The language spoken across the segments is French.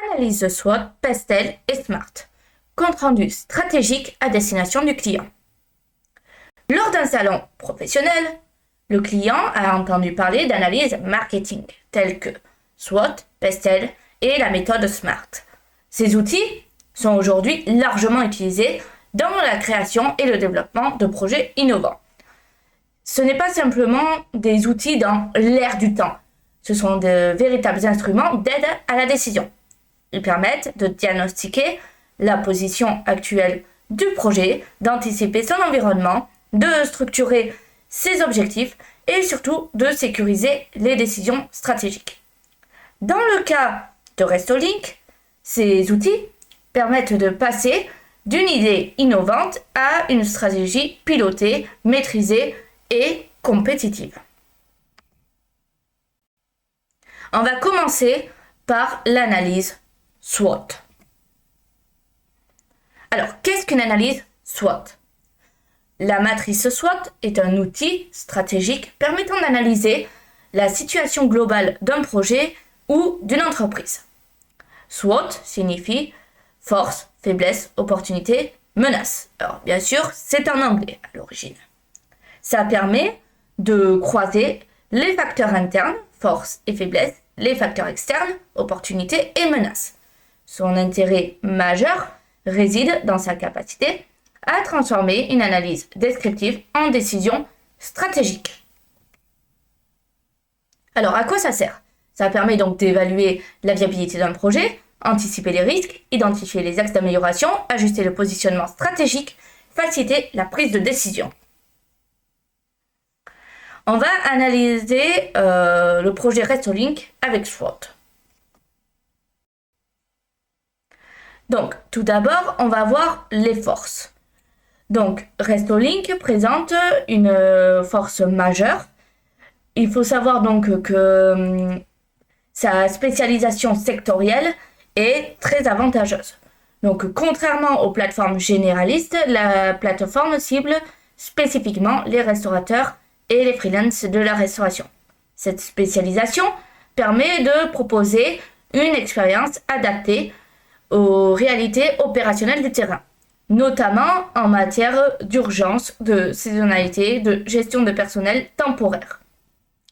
Analyse de SWOT, PESTEL et SMART. Compte rendu stratégique à destination du client. Lors d'un salon professionnel, le client a entendu parler d'analyse marketing telles que SWOT, PESTEL et la méthode SMART. Ces outils sont aujourd'hui largement utilisés dans la création et le développement de projets innovants. Ce n'est pas simplement des outils dans l'air du temps, ce sont de véritables instruments d'aide à la décision. Ils permettent de diagnostiquer la position actuelle du projet, d'anticiper son environnement, de structurer ses objectifs et surtout de sécuriser les décisions stratégiques. Dans le cas de Restolink, ces outils permettent de passer d'une idée innovante à une stratégie pilotée, maîtrisée et compétitive. On va commencer par l'analyse SWOT. Alors, qu'est-ce qu'une analyse SWOT ? La matrice SWOT est un outil stratégique permettant d'analyser la situation globale d'un projet ou d'une entreprise. SWOT signifie force, faiblesse, opportunité, menace. Alors, bien sûr, c'est en anglais à l'origine. Ça permet de croiser les facteurs internes, force et faiblesse, les facteurs externes, opportunités et menaces. Son intérêt majeur réside dans sa capacité à transformer une analyse descriptive en décision stratégique. Alors, à quoi ça sert ? Ça permet donc d'évaluer la viabilité d'un projet, anticiper les risques, identifier les axes d'amélioration, ajuster le positionnement stratégique, faciliter la prise de décision. On va analyser le projet Restolink avec SWOT. Donc, tout d'abord, on va voir les forces. Donc, Restolink présente une force majeure. Il faut savoir donc que sa spécialisation sectorielle est très avantageuse. Donc, contrairement aux plateformes généralistes, la plateforme cible spécifiquement les restaurateurs et les freelances de la restauration. Cette spécialisation permet de proposer une expérience adaptée aux réalités opérationnelles du terrain, notamment en matière d'urgence, de saisonnalité, de gestion de personnel temporaire.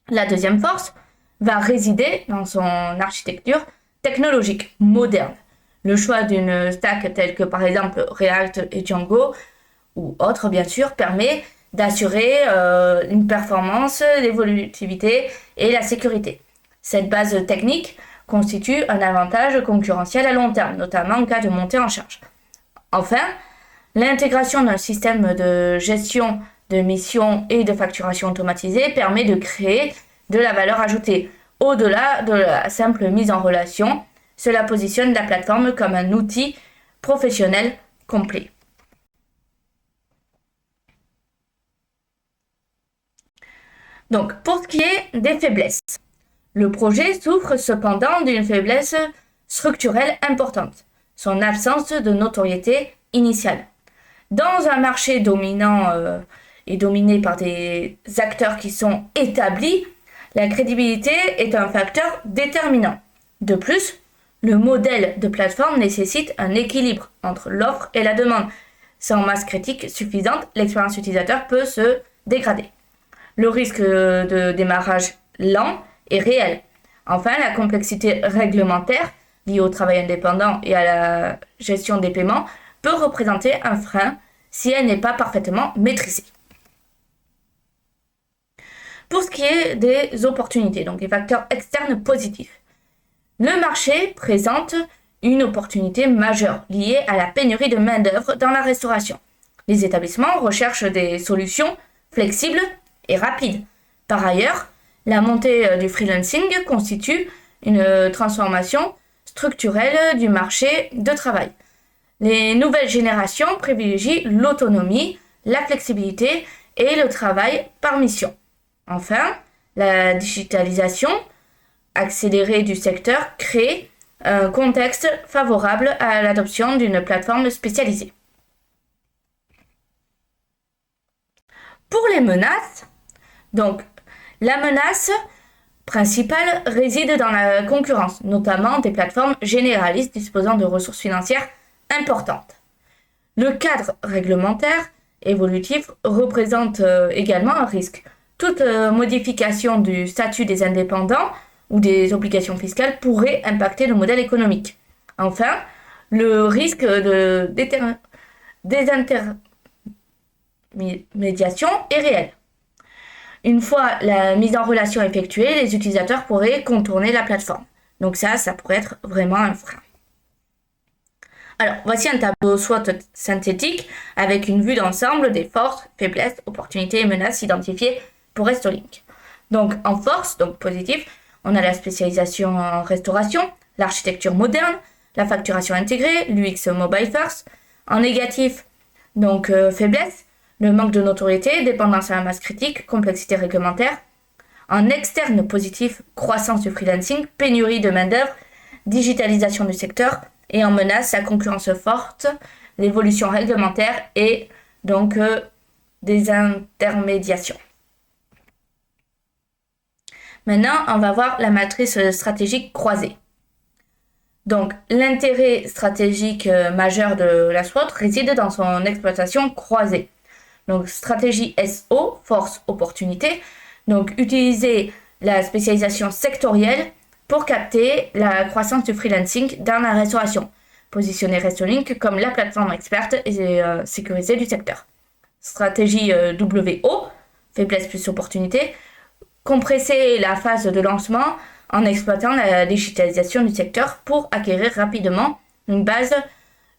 La deuxième force va résider dans son architecture technologique moderne. Le choix d'une stack telle que par exemple React et Django ou autre bien sûr permet d'assurer une performance, l'évolutivité et la sécurité. Cette base technique constitue un avantage concurrentiel à long terme, notamment en cas de montée en charge. Enfin, l'intégration d'un système de gestion de missions et de facturation automatisée permet de créer de la valeur ajoutée. Au-delà de la simple mise en relation, cela positionne la plateforme comme un outil professionnel complet. Donc, pour ce qui est des faiblesses, le projet souffre cependant d'une faiblesse structurelle importante, son absence de notoriété initiale. Dans un marché dominant et dominé par des acteurs qui sont établis, la crédibilité est un facteur déterminant. De plus, le modèle de plateforme nécessite un équilibre entre l'offre et la demande. Sans masse critique suffisante, l'expérience utilisateur peut se dégrader. Le risque de démarrage lent est réel. Enfin, la complexité réglementaire liée au travail indépendant et à la gestion des paiements peut représenter un frein si elle n'est pas parfaitement maîtrisée. Pour ce qui est des opportunités, donc les facteurs externes positifs, le marché présente une opportunité majeure liée à la pénurie de main-d'œuvre dans la restauration. Les établissements recherchent des solutions flexibles et rapides. Par ailleurs, la montée du freelancing constitue une transformation structurelle du marché de travail. Les nouvelles générations privilégient l'autonomie, la flexibilité et le travail par mission. Enfin, la digitalisation accélérée du secteur crée un contexte favorable à l'adoption d'une plateforme spécialisée. Pour les menaces, donc la menace principal réside dans la concurrence, notamment des plateformes généralistes disposant de ressources financières importantes. Le cadre réglementaire évolutif représente également un risque. Toute modification du statut des indépendants ou des obligations fiscales pourrait impacter le modèle économique. Enfin, le risque de désintermédiation est réel. Une fois la mise en relation effectuée, les utilisateurs pourraient contourner la plateforme. Donc ça pourrait être vraiment un frein. Alors, voici un tableau SWOT synthétique avec une vue d'ensemble des forces, faiblesses, opportunités et menaces identifiées pour Restolink. Donc, en force, donc positif, on a la spécialisation en restauration, l'architecture moderne, la facturation intégrée, l'UX mobile first. En négatif, donc faiblesse, le manque de notoriété, dépendance à la masse critique, complexité réglementaire. En externe positif, croissance du freelancing, pénurie de main-d'œuvre, digitalisation du secteur. Et en menace, la concurrence forte, l'évolution réglementaire et donc des intermédiations. Maintenant, on va voir la matrice stratégique croisée. Donc, l'intérêt stratégique majeur de la SWOT réside dans son exploitation croisée. Donc, stratégie SO, force, opportunité. Donc, utiliser la spécialisation sectorielle pour capter la croissance du freelancing dans la restauration. Positionner Restolink comme la plateforme experte et sécurisée du secteur. Stratégie WO, faiblesse plus opportunité. Compresser la phase de lancement en exploitant la digitalisation du secteur pour acquérir rapidement une base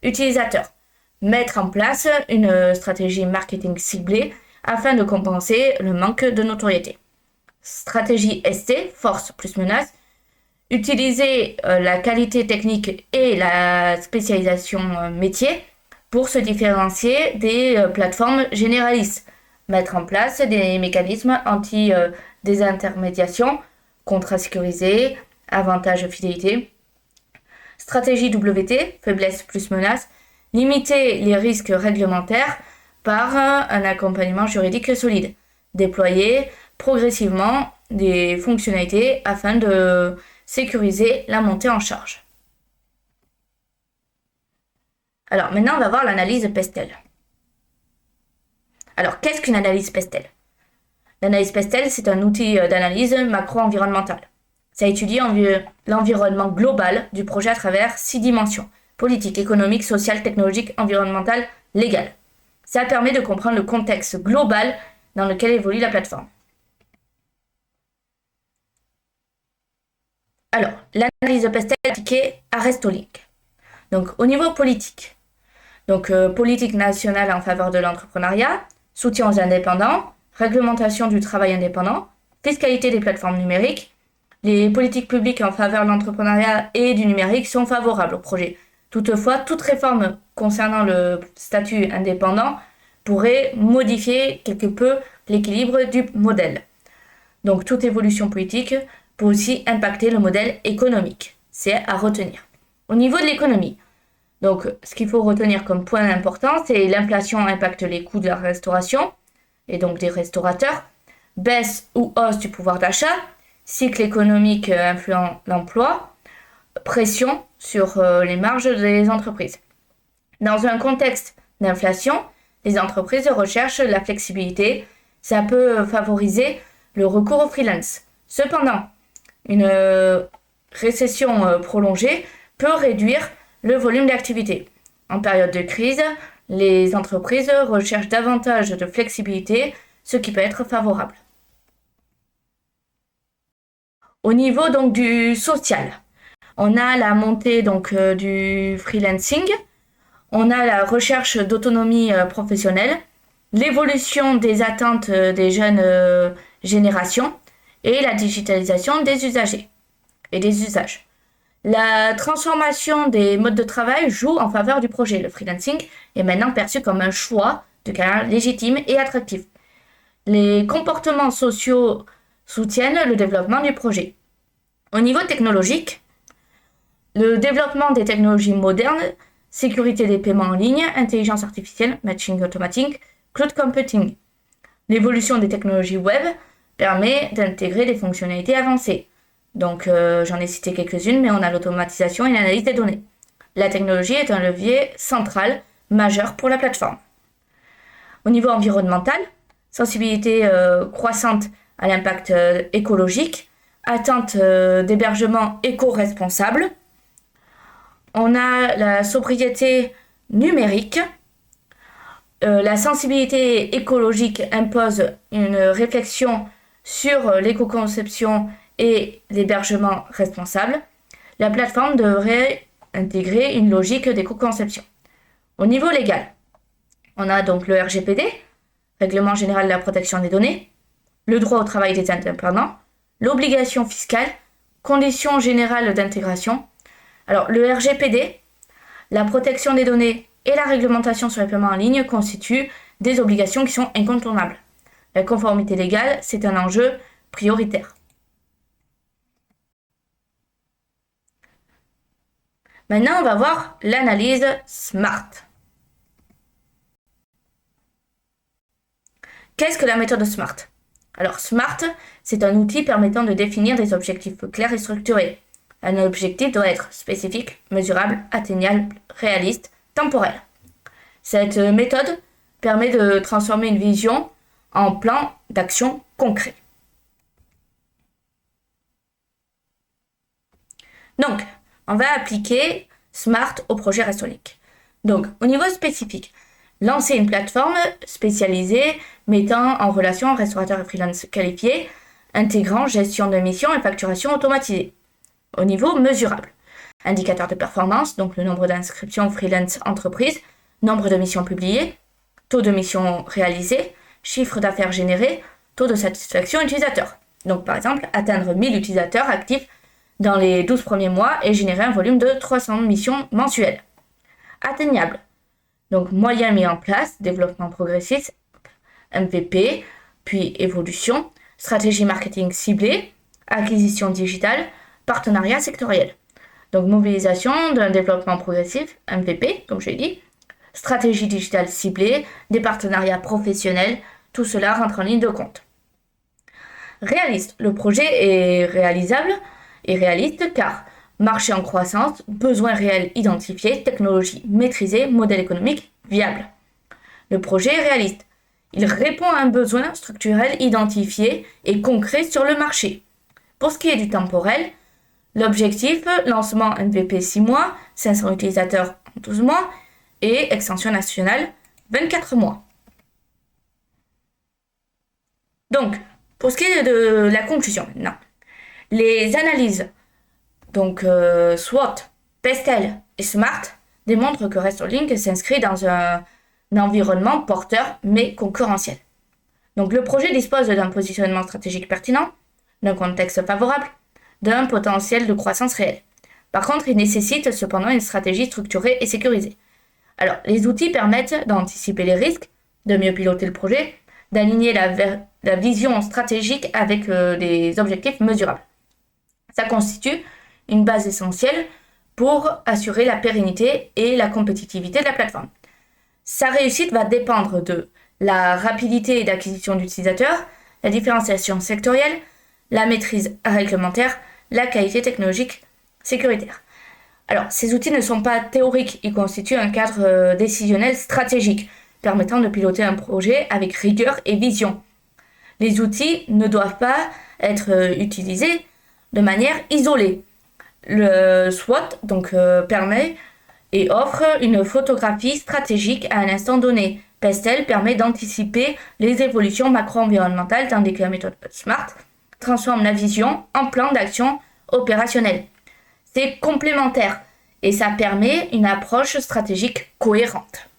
utilisateur. Mettre en place une stratégie marketing ciblée afin de compenser le manque de notoriété. Stratégie ST, force plus menace. Utiliser la qualité technique et la spécialisation métier pour se différencier des plateformes généralistes. Mettre en place des mécanismes anti-désintermédiation, contrats sécurisés, avantages fidélité. Stratégie WT, faiblesse plus menace. Limiter les risques réglementaires par un accompagnement juridique solide. Déployer progressivement des fonctionnalités afin de sécuriser la montée en charge. Alors maintenant, on va voir l'analyse Pestel. Alors, qu'est-ce qu'une analyse Pestel? L'analyse Pestel, c'est un outil d'analyse macro-environnementale. Ça étudie l'environnement global du projet à travers 6 dimensions: politique, économique, sociale, technologique, environnementale, légale. Ça permet de comprendre le contexte global dans lequel évolue la plateforme. Alors, l'analyse Pestel est appliquée à Restolink. Donc, au niveau politique. Donc, politique nationale en faveur de l'entrepreneuriat, soutien aux indépendants, réglementation du travail indépendant, fiscalité des plateformes numériques. Les politiques publiques en faveur de l'entrepreneuriat et du numérique sont favorables au projet. Toutefois, toute réforme concernant le statut indépendant pourrait modifier quelque peu l'équilibre du modèle. Donc, toute évolution politique peut aussi impacter le modèle économique. C'est à retenir. Au niveau de l'économie, donc ce qu'il faut retenir comme point important, c'est l'inflation impacte les coûts de la restauration et donc des restaurateurs, baisse ou hausse du pouvoir d'achat, cycle économique influent l'emploi, pression sur les marges des entreprises. Dans un contexte d'inflation, les entreprises recherchent la flexibilité. Ça peut favoriser le recours au freelance. Cependant, une récession prolongée peut réduire le volume d'activité. En période de crise, les entreprises recherchent davantage de flexibilité, ce qui peut être favorable. Au niveau donc du social, on a la montée donc du freelancing, on a la recherche d'autonomie professionnelle, l'évolution des attentes des jeunes générations et la digitalisation des usagers et des usages. La transformation des modes de travail joue en faveur du projet. Le freelancing est maintenant perçu comme un choix de carrière légitime et attractif. Les comportements sociaux soutiennent le développement du projet. Au niveau technologique, le développement des technologies modernes, sécurité des paiements en ligne, intelligence artificielle, matching automatique, cloud computing. L'évolution des technologies web permet d'intégrer des fonctionnalités avancées. Donc, j'en ai cité quelques-unes, mais on a l'automatisation et l'analyse des données. La technologie est un levier central majeur pour la plateforme. Au niveau environnemental, sensibilité croissante à l'impact écologique, atteinte d'hébergement éco-responsable. On a la sobriété numérique. La sensibilité écologique impose une réflexion sur l'éco-conception et l'hébergement responsable. La plateforme devrait intégrer une logique d'éco-conception. Au niveau légal, on a donc le RGPD, Règlement général de la protection des données, le droit au travail des indépendants, l'obligation fiscale, conditions générales d'intégration. Alors, le RGPD, la protection des données et la réglementation sur les paiements en ligne constituent des obligations qui sont incontournables. La conformité légale, c'est un enjeu prioritaire. Maintenant, on va voir l'analyse SMART. Qu'est-ce que la méthode SMART? Alors, SMART, c'est un outil permettant de définir des objectifs clairs et structurés. Un objectif doit être spécifique, mesurable, atteignable, réaliste, temporel. Cette méthode permet de transformer une vision en plan d'action concret. Donc, on va appliquer SMART au projet Restolink. Donc, au niveau spécifique, lancer une plateforme spécialisée mettant en relation restaurateurs et freelance qualifiés, intégrant gestion de missions et facturation automatisée. Au niveau mesurable, indicateurs de performance, donc le nombre d'inscriptions freelance entreprise, nombre de missions publiées, taux de missions réalisées, chiffre d'affaires généré, taux de satisfaction utilisateur. Donc par exemple, atteindre 1000 utilisateurs actifs dans les 12 premiers mois et générer un volume de 300 missions mensuelles. Atteignable. Donc moyen mis en place, développement progressif, MVP, puis évolution, stratégie marketing ciblée, acquisition digitale, partenariat sectoriel. Donc mobilisation d'un développement progressif, MVP, comme je l'ai dit, stratégie digitale ciblée, des partenariats professionnels, tout cela rentre en ligne de compte. Réaliste. Le projet est réalisable et réaliste car marché en croissance, besoins réels identifiés, technologie maîtrisée, modèle économique viable. Le projet est réaliste. Il répond à un besoin structurel identifié et concret sur le marché. Pour ce qui est du temporel, l'objectif, lancement MVP 6 mois, 500 utilisateurs en 12 mois et extension nationale 24 mois. Donc, pour ce qui est de la conclusion maintenant, les analyses, donc SWOT, PESTEL et SMART, démontrent que Restolink s'inscrit dans un environnement porteur mais concurrentiel. Donc le projet dispose d'un positionnement stratégique pertinent, d'un contexte favorable, d'un potentiel de croissance réel. Par contre, il nécessite cependant une stratégie structurée et sécurisée. Alors, les outils permettent d'anticiper les risques, de mieux piloter le projet, d'aligner la vision stratégique avec des objectifs mesurables. Ça constitue une base essentielle pour assurer la pérennité et la compétitivité de la plateforme. Sa réussite va dépendre de la rapidité d'acquisition d'utilisateurs, la différenciation sectorielle, la maîtrise réglementaire, la qualité technologique sécuritaire. Alors, ces outils ne sont pas théoriques, ils constituent un cadre décisionnel stratégique, permettant de piloter un projet avec rigueur et vision. Les outils ne doivent pas être utilisés de manière isolée. Le SWOT permet et offre une photographie stratégique à un instant donné. PESTEL permet d'anticiper les évolutions macro-environnementales tandis que la méthode SMART transforme la vision en plan d'action opérationnel. C'est complémentaire et ça permet une approche stratégique cohérente.